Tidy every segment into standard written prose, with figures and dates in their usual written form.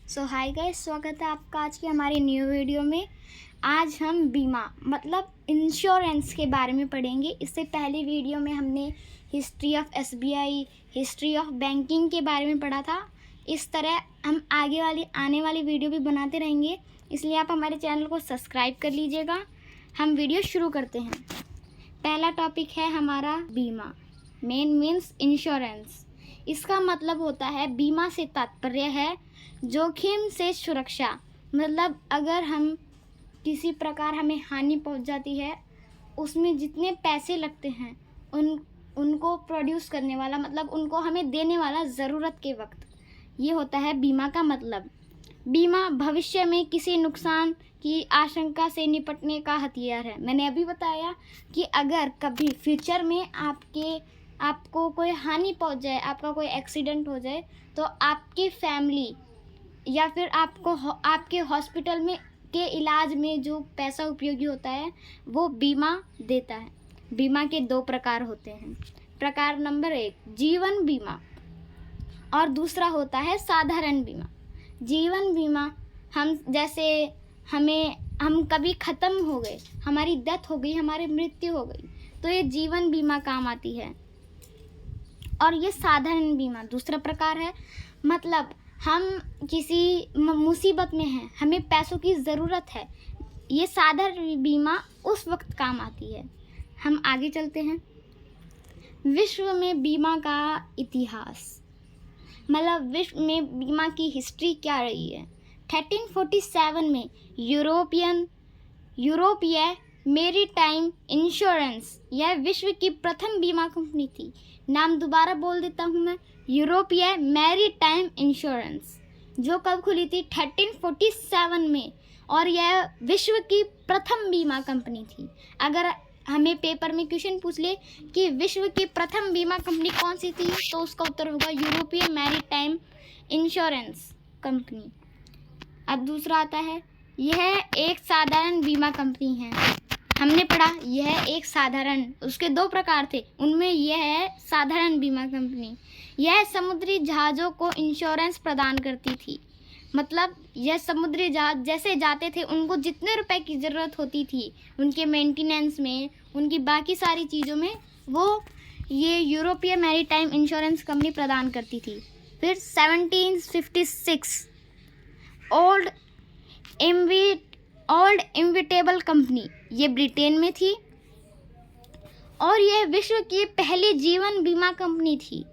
सो hi guys, स्वागत है आपका आज की हमारी न्यू वीडियो में। आज हम बीमा मतलब इंश्योरेंस के बारे में पढ़ेंगे। इससे पहले वीडियो में हमने history of SBI, history of banking के बारे में पढ़ा था। इस तरह हम आने वाली वीडियो भी बनाते रहेंगे, इसलिए आप हमारे चैनल को सब्सक्राइब कर लीजिएगा। हम वीडियो शुरू करते हैं। पहला टॉपिक है हमारा बीमा। Main means insurance. इसका मतलब होता है, बीमा से तात्पर्य है जोखिम से सुरक्षा। मतलब अगर हम किसी प्रकार हमें हानि पहुंच जाती है, उसमें जितने पैसे लगते हैं उनको प्रोड्यूस करने वाला, मतलब उनको हमें देने वाला ज़रूरत के वक्त, ये होता है बीमा का मतलब। बीमा भविष्य में किसी नुकसान की आशंका से निपटने का हथियार है। मैंने अभी बताया कि अगर कभी फ्यूचर में आपको कोई हानि पहुंच जाए, आपका कोई एक्सीडेंट हो जाए, तो आपकी फैमिली या फिर आपके हॉस्पिटल में के इलाज में जो पैसा उपयोगी होता है वो बीमा देता है। बीमा के दो प्रकार होते हैं। प्रकार नंबर 1 जीवन बीमा और दूसरा होता है साधारण बीमा। जीवन बीमा हम कभी ख़त्म हो गए, हमारी डेथ हो गई, हमारी मृत्यु हो गई, तो ये जीवन बीमा काम आती है। और ये साधारण बीमा दूसरा प्रकार है। मतलब हम किसी मुसीबत में हैं, हमें पैसों की ज़रूरत है, ये साधारण बीमा उस वक्त काम आती है। हम आगे चलते हैं। विश्व में बीमा का इतिहास, मतलब विश्व में बीमा की हिस्ट्री क्या रही है। 1347 में यूरोपीय मैरीटाइम इंश्योरेंस, यह विश्व की प्रथम बीमा कंपनी थी। नाम दोबारा बोल देता हूँ मैं, यूरोपीय मैरीटाइम इंश्योरेंस, जो कब खुली थी 1347 में, और यह विश्व की प्रथम बीमा कंपनी थी। अगर हमें पेपर में क्वेश्चन पूछ ले कि विश्व की प्रथम बीमा कंपनी कौन सी थी, तो उसका उत्तर होगा यूरोपीय मैरीटाइम इंश्योरेंस कंपनी। अब दूसरा आता है, यह एक साधारण बीमा कंपनी है। हमने पढ़ा यह एक साधारण, उसके दो प्रकार थे, उनमें यह है साधारण बीमा कंपनी। यह समुद्री जहाज़ों को इंश्योरेंस प्रदान करती थी। मतलब यह समुद्री जहाज जैसे जाते थे, उनको जितने रुपए की ज़रूरत होती थी उनके मेंटेनेंस में, उनकी बाकी सारी चीज़ों में, वो ये यूरोपीय मैरीटाइम इंश्योरेंस कंपनी प्रदान करती थी। फिर 1756 ओल्ड इन्विटेबल कंपनी, ये ब्रिटेन में थी और यह विश्व की पहली जीवन बीमा कंपनी थी।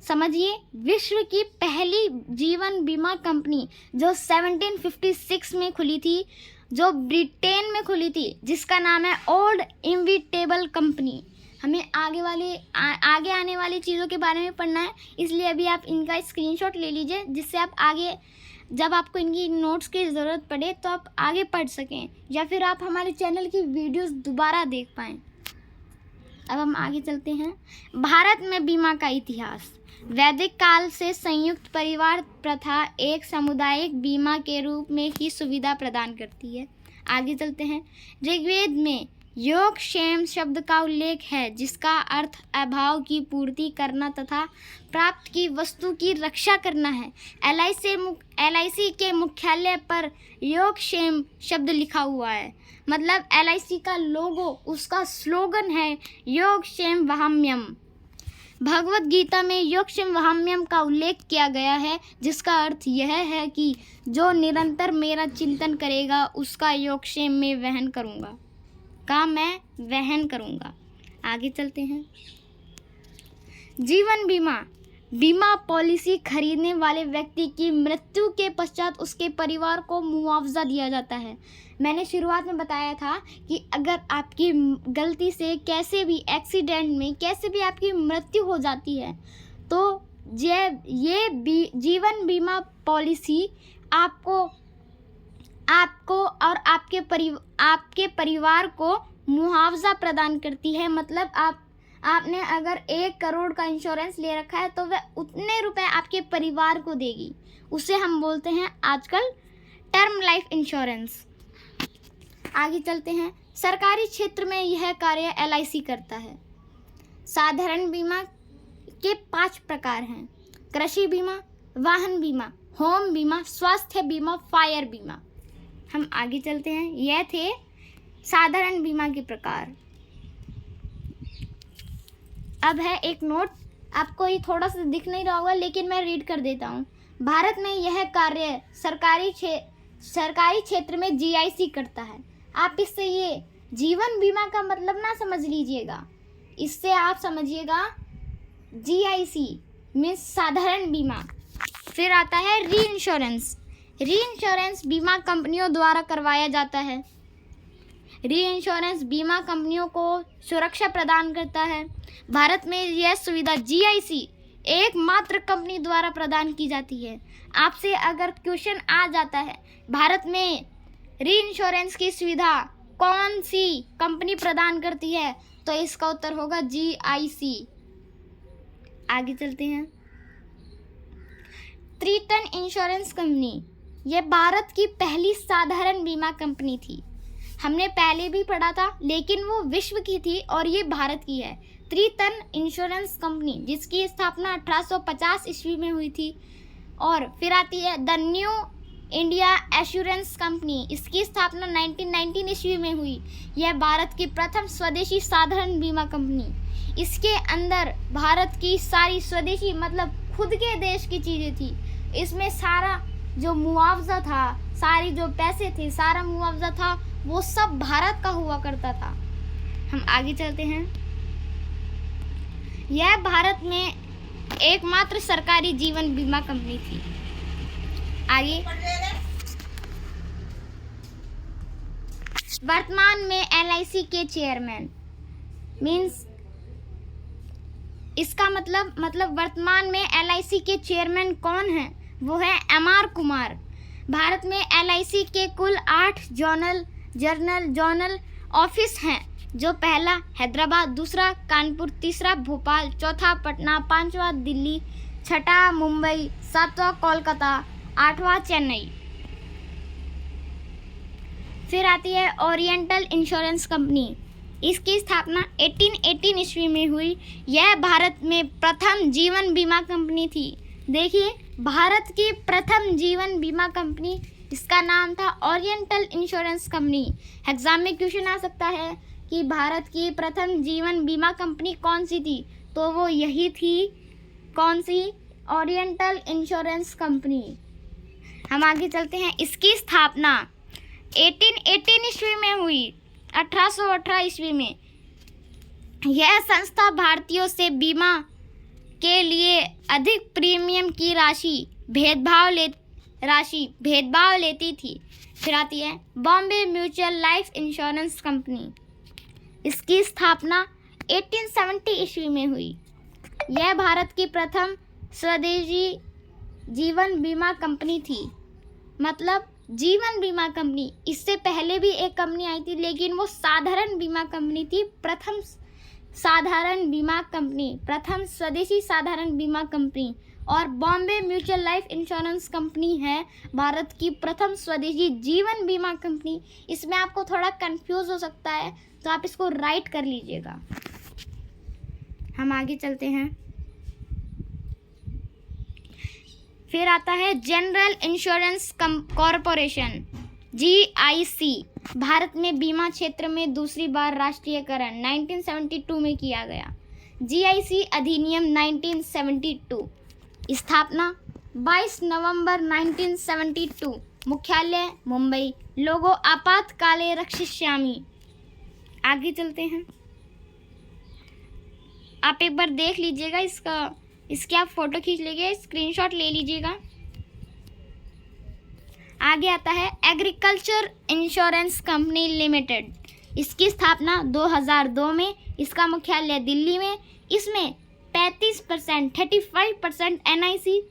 समझिए, विश्व की पहली जीवन बीमा कंपनी जो 1756 में खुली थी, जो ब्रिटेन में खुली थी, जिसका नाम है ओल्ड इन्विटेबल कंपनी। हमें आगे आने वाली चीज़ों के बारे में पढ़ना है, इसलिए अभी आप इनका स्क्रीनशॉट ले लीजिए, जिससे आप आगे जब आपको इनकी नोट्स की ज़रूरत पड़े तो आप आगे पढ़ सकें, या फिर आप हमारे चैनल की वीडियोस दोबारा देख पाएँ। अब हम आगे चलते हैं। भारत में बीमा का इतिहास। वैदिक काल से संयुक्त परिवार प्रथा एक सामुदायिक बीमा के रूप में ही सुविधा प्रदान करती है। आगे चलते हैं। ऋग्वेद में योगक्षेम शब्द का उल्लेख है, जिसका अर्थ अभाव की पूर्ति करना तथा प्राप्त की वस्तु की रक्षा करना है। LIC के मुख्यालय पर योगक्षेम शब्द लिखा हुआ है। मतलब LIC का लोगो, उसका स्लोगन है योगक्षेम वहाम्यम। भगवत गीता में योगक्षेम वहाम्यम का उल्लेख किया गया है, जिसका अर्थ यह है कि जो निरंतर मेरा चिंतन करेगा, उसका योगक्षेम में वहन करूँगा, मैं वहन करूँगा। आगे चलते हैं। जीवन बीमा। बीमा पॉलिसी खरीदने वाले व्यक्ति की मृत्यु के पश्चात उसके परिवार को मुआवजा दिया जाता है। मैंने शुरुआत में बताया था कि अगर आपकी गलती से कैसे भी एक्सीडेंट में कैसे भी आपकी मृत्यु हो जाती है, तो ये जीवन बीमा पॉलिसी आपको और आपके परिवार को मुआवजा प्रदान करती है। मतलब आपने अगर 1 करोड़ का इंश्योरेंस ले रखा है, तो वह उतने रुपए आपके परिवार को देगी। उसे हम बोलते हैं आजकल टर्म लाइफ इंश्योरेंस। आगे चलते हैं। सरकारी क्षेत्र में यह कार्य LIC करता है। साधारण बीमा के 5 प्रकार हैं। कृषि बीमा, वाहन बीमा, होम बीमा, स्वास्थ्य बीमा, फायर बीमा। हम आगे चलते हैं। यह थे साधारण बीमा के प्रकार। अब है एक नोट, आपको ये थोड़ा सा दिख नहीं रहा होगा लेकिन मैं रीड कर देता हूँ। भारत में यह कार्य सरकारी क्षेत्र में जीआईसी करता है। आप इससे ये जीवन बीमा का मतलब ना समझ लीजिएगा, इससे आप समझिएगा जीआईसी मीन्स साधारण बीमा। फिर आता है री इंश्योरेंस। री इंश्योरेंस बीमा कंपनियों द्वारा करवाया जाता है। री इंश्योरेंस बीमा कंपनियों को सुरक्षा प्रदान करता है। भारत में यह सुविधा जीआईसी एकमात्र कंपनी द्वारा प्रदान की जाती है। आपसे अगर क्वेश्चन आ जाता है भारत में री इंश्योरेंस की सुविधा कौन सी कंपनी प्रदान करती है, तो इसका उत्तर होगा जीआईसी। आगे चलते हैं। त्रिटन इंश्योरेंस कंपनी, यह भारत की पहली साधारण बीमा कंपनी थी। हमने पहले भी पढ़ा था लेकिन वो विश्व की थी और ये भारत की है। त्रिटन इंश्योरेंस कंपनी जिसकी स्थापना 1850 ईस्वी में हुई थी। और फिर आती है the new India assurance company, इसकी स्थापना 1919 ईस्वी में हुई। यह भारत की प्रथम स्वदेशी साधारण बीमा कंपनी। इसके अंदर भारत की सारी स्वदेशी मतलब खुद के देश की चीज़ें थी। इसमें सारा जो मुआवजा था, सारी जो पैसे थे, सारा मुआवजा था वो सब भारत का हुआ करता था। हम आगे चलते हैं। यह भारत में एकमात्र सरकारी जीवन बीमा कंपनी थी। आगे वर्तमान में एलआईसी के चेयरमैन मीन्स इसका मतलब वर्तमान में एलआईसी के चेयरमैन कौन है, वो है एमआर कुमार। भारत में एलआईसी के कुल 8 जोनल ऑफिस हैं, जो पहला हैदराबाद, दूसरा कानपुर, तीसरा भोपाल, चौथा पटना, पांचवा दिल्ली, छठा मुंबई, सातवां कोलकाता, आठवां चेन्नई। फिर आती है ओरिएंटल इंश्योरेंस कंपनी। इसकी स्थापना 1818 ईस्वी में हुई। यह भारत में प्रथम जीवन बीमा कंपनी थी। देखिए, भारत की प्रथम जीवन बीमा कंपनी, इसका नाम था ओरिएंटल इंश्योरेंस कंपनी। एग्जाम में क्वेश्चन आ सकता है कि भारत की प्रथम जीवन बीमा कंपनी कौन सी थी, तो वो यही थी। कौन सी? Oriental insurance company. हम आगे चलते हैं। इसकी स्थापना 1818 ईस्वी में हुई, 1818 ईस्वी में। यह संस्था भारतीयों से बीमा के लिए अधिक प्रीमियम की भेदभाव लेती थी। फिर आती है Bombay mutual life insurance company. इसकी स्थापना 1870 ईस्वी में हुई। यह भारत की प्रथम स्वदेशी जीवन बीमा कंपनी थी। मतलब जीवन बीमा कंपनी, इससे पहले भी एक कंपनी आई थी लेकिन वो साधारण बीमा कंपनी थी। प्रथम स्वदेशी साधारण बीमा कंपनी। और Bombay mutual life insurance company है भारत की प्रथम स्वदेशी जीवन बीमा कंपनी। इसमें आपको थोड़ा कंफ्यूज हो सकता है तो आप इसको राइट कर लीजिएगा। हम आगे चलते हैं। फिर आता है general insurance corporation, GIC. Bharat में बीमा क्षेत्र में दूसरी बार राष्ट्रीयकरण 1972 में किया गया। जीआईसी अधिनियम 1972। स्थापना 22 नवंबर 1972। मुख्यालय मुंबई। लोगो आपातकाले रक्षिष्यामि। आगे चलते हैं। आप एक बार देख लीजिएगा, इसके आप फोटो खींच लीजिए, स्क्रीनशॉट ले लीजिएगा। आगे आता है एग्रीकल्चर इंश्योरेंस कंपनी लिमिटेड। इसकी स्थापना 2002 में। इसका मुख्यालय दिल्ली में। इसमें 35% एनआईसी,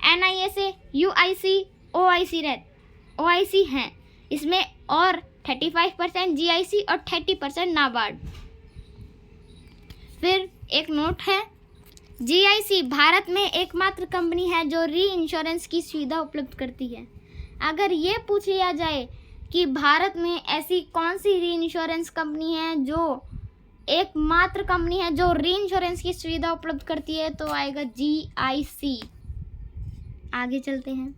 एनआईएसए, यूआईसी, ओआईसी हैं। इसमें और 35% जीआईसी और 30% नाबार्ड। फिर एक नोट है, जीआईसी भारत में एकमात्र कंपनी है जो री इंश्योरेंस की सुविधा उपलब्ध करती है। अगर ये पूछ लिया जाए कि भारत में ऐसी कौन सी री इंश्योरेंस कंपनी है जो एकमात्र कंपनी है जो री इंश्योरेंस की सुविधा उपलब्ध करती है, तो आएगा जीआईसी। आगे चलते हैं।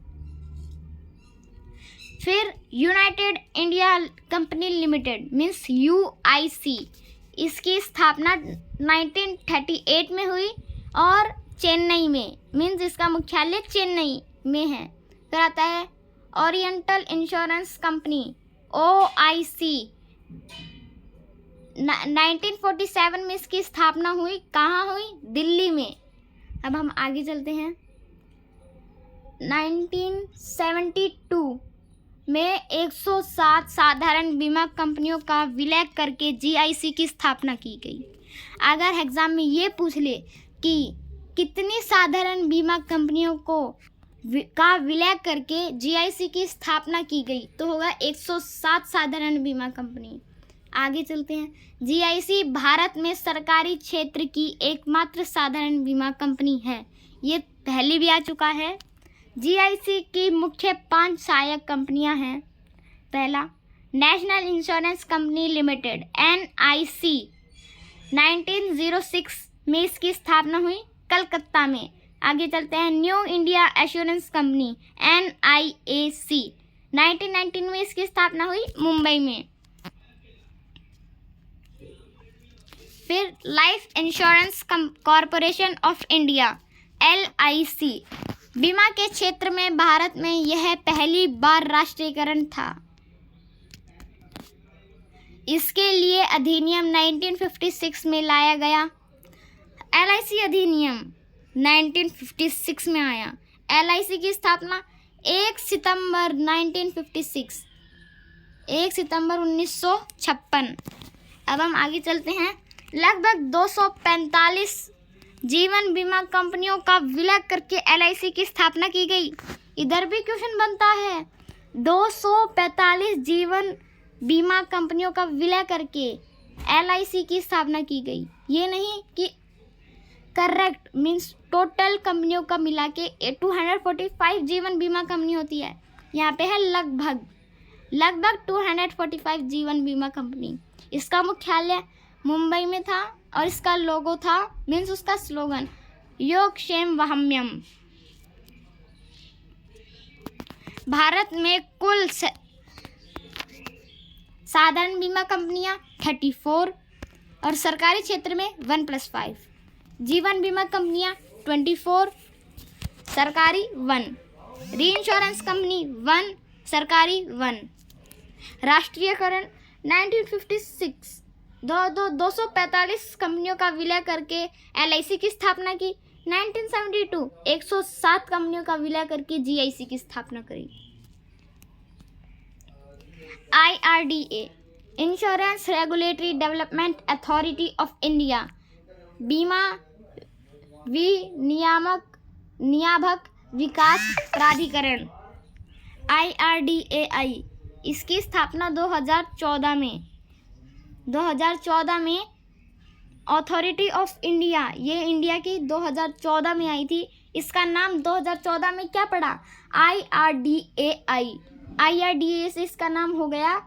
फिर United India company limited means UIC, इसकी स्थापना 1938 में हुई और चेन्नई में मीन्स इसका मुख्यालय चेन्नई में है। फिर आता है ओरिएंटल इंश्योरेंस कंपनी OIC, 1947 में इसकी स्थापना हुई। कहाँ हुई? दिल्ली में। अब हम आगे चलते हैं। 1972 में 107 साधारण बीमा कंपनियों का विलय करके GIC की स्थापना की गई। अगर एग्जाम में ये पूछ ले कि कितनी साधारण बीमा कंपनियों का विलय करके GIC की स्थापना की गई तो होगा 107 साधारण बीमा कंपनी। आगे चलते हैं। GIC भारत में सरकारी क्षेत्र की एकमात्र साधारण बीमा कंपनी है। ये पहले भी आ चुका है। GIC की मुख्य 5 सहायक कंपनियां हैं। पहला, national insurance company limited NIC, 1906 में इसकी स्थापना हुई कलकत्ता में। आगे चलते हैं। New India assurance company NIAC, 1919 में इसकी स्थापना हुई मुंबई में। फिर life insurance corporation of India LIC, बीमा के क्षेत्र में भारत में यह पहली बार राष्ट्रीयकरण था। इसके लिए अधिनियम 1956 में लाया गया। LIC अधिनियम 1956 में आया। LIC की स्थापना 1 सितंबर 1956। अब हम आगे चलते हैं। लगभग 245 जीवन बीमा कंपनियों का विलय करके LIC की स्थापना की गई। इधर भी क्वेश्चन बनता है। 245 जीवन बीमा कंपनियों का विलय करके LIC की स्थापना की गई। ये नहीं कि करेक्ट मीन्स टोटल कंपनियों का मिला के 245 जीवन बीमा कंपनी होती है। यहाँ पे है लगभग 245 जीवन बीमा कंपनी। इसका मुख्यालय मुंबई में था और इसका लोगो था मीन्स उसका स्लोगन योगक्षेम वहाम्यम। भारत में कुल साधारण बीमा कंपनियां 34 और सरकारी क्षेत्र में 1+5। जीवन बीमा कंपनियां 24, सरकारी 1। री इंश्योरेंस कंपनी 1, सरकारी 1। राष्ट्रीयकरण 1956, 245 कंपनियों का विलय करके LIC की स्थापना की। 1972 107 कंपनियों का विलय करके GIC की स्थापना करी। IRDA, insurance regulatory development authority of India, बीमा नियामक विकास प्राधिकरण IRDAI, इसकी स्थापना 2014 में अथॉरिटी ऑफ इंडिया, ये इंडिया की 2014 में आई थी। इसका नाम 2014 में क्या पड़ा? IRDAI से इसका नाम हो गया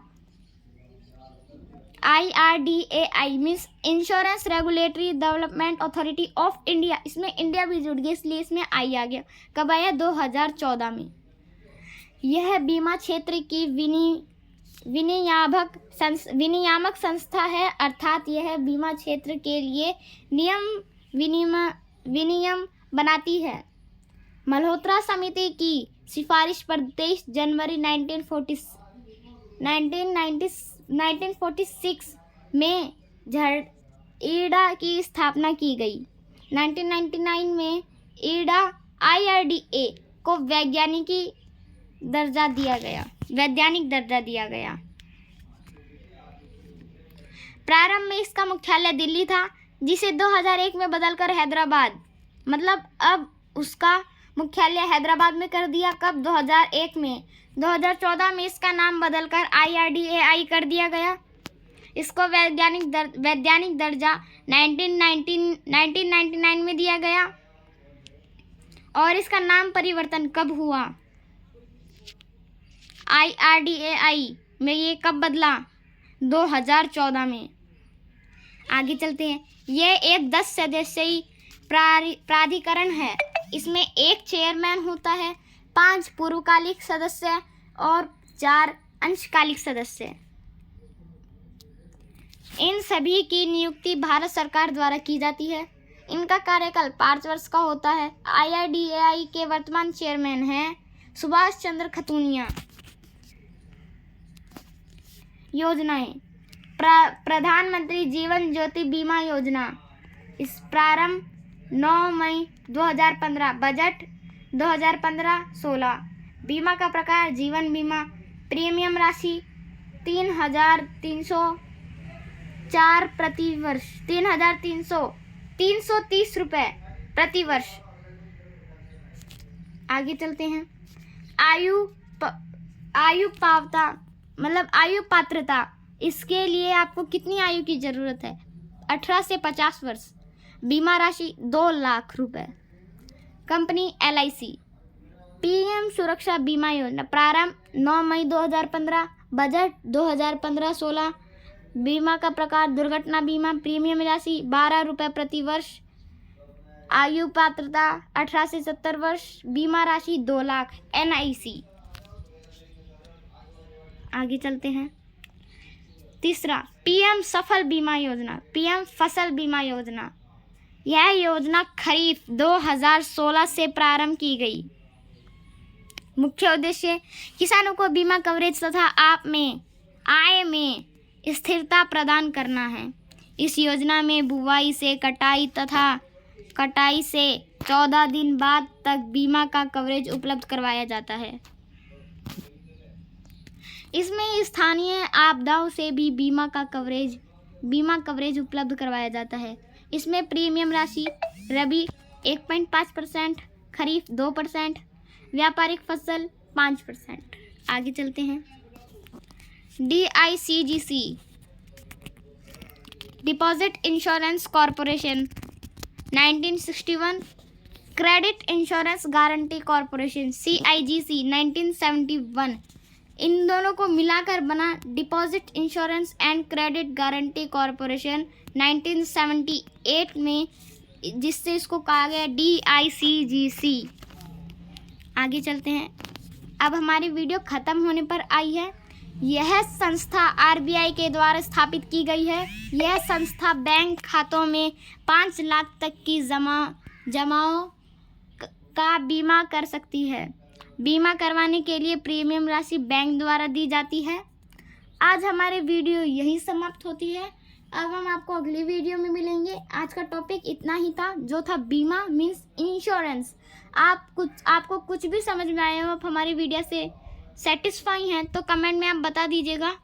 IRDAI means insurance regulatory development authority of India. इसमें इंडिया भी जुड़ गया इसलिए इसमें आई आ गया। कब आया? 2014 में। यह बीमा क्षेत्र की विनियामक संस्था है, अर्थात यह बीमा क्षेत्र के लिए विनियम बनाती है। मल्होत्रा समिति की सिफारिश पर 23 जनवरी 1946 में ईडा की स्थापना की गई। 1999 में IRDA को वैज्ञानिक दर्जा दिया गया। प्रारंभ में इसका मुख्यालय दिल्ली था, जिसे 2001 में बदलकर हैदराबाद, मतलब अब उसका मुख्यालय हैदराबाद में कर दिया। कब? 2001 में। 2014 में इसका नाम बदलकर IRDAI कर दिया गया। इसको वैज्ञानिक दर्जा 1999 में दिया गया। और इसका नाम परिवर्तन कब हुआ? IRDAI में ये कब बदला? 2014 में। आगे चलते हैं। यह एक 10 सदस्यीय प्राधिकरण है। इसमें एक चेयरमैन होता है 5 पूर्वकालिक सदस्य और 4 अंशकालिक सदस्य। इन सभी की नियुक्ति भारत सरकार द्वारा की जाती है। इनका कार्यकाल 5 वर्ष का होता है। IRDAI के वर्तमान चेयरमैन हैं सुभाष चंद्र खतूनिया। योजनाएं: प्रधानमंत्री जीवन ज्योति बीमा योजना, इस प्रारंभ 9 मई 2015। बजट 2015-16। बीमा का प्रकार जीवन बीमा। प्रीमियम राशि 3,304 प्रति वर्ष, 3,330 रुपये प्रति वर्ष। आगे चलते हैं। आयु पात्रता, इसके लिए आपको कितनी आयु की जरूरत है? 18 से 50 वर्ष। बीमा राशि 2 लाख रुपए। Company LIC। PM सुरक्षा बीमा योजना, प्रारंभ 9 मई 2015। बजट 2015-16। बीमा का प्रकार दुर्घटना बीमा। प्रीमियम राशि 12 रुपये प्रति वर्ष। आयु पात्रता 18 से 70 वर्ष। बीमा राशि 2 लाख। NIC। आगे चलते हैं। तीसरा, PM सफल बीमा योजना, PM फसल बीमा योजना। यह योजना खरीफ 2016 से प्रारंभ की गई। मुख्य उद्देश्य किसानों को बीमा कवरेज तथा आय में स्थिरता प्रदान करना है। इस योजना में बुवाई से कटाई तथा कटाई से 14 दिन बाद तक बीमा का कवरेज उपलब्ध करवाया जाता है। इसमें स्थानीय आपदाओं से भी बीमा कवरेज उपलब्ध करवाया जाता है। इसमें प्रीमियम राशि रबी 1.5%, खरीफ 2%, व्यापारिक फसल 5%। आगे चलते हैं। DICGC, deposit insurance corporation 1961, credit insurance guarantee corporation CIGC 1971। इन दोनों को मिलाकर बना deposit insurance and credit guarantee corporation 1978 में, जिससे इसको कहा गया DICGC। आगे चलते हैं। अब हमारी वीडियो ख़त्म होने पर आई है। यह संस्था RBI के द्वारा स्थापित की गई है। यह संस्था बैंक खातों में 5 लाख तक की जमाओं का बीमा कर सकती है। बीमा करवाने के लिए प्रीमियम राशि बैंक द्वारा दी जाती है। आज हमारी वीडियो यही समाप्त होती है। अब हम आपको अगली वीडियो में मिलेंगे। आज का टॉपिक इतना ही था, जो था बीमा मीन्स इंश्योरेंस। आपको कुछ भी समझ में आया हो, आप हमारी वीडियो से सेटिस्फाई हैं तो कमेंट में आप बता दीजिएगा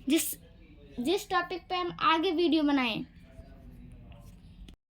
जिस टॉपिक पे हम आगे वीडियो बनाएं।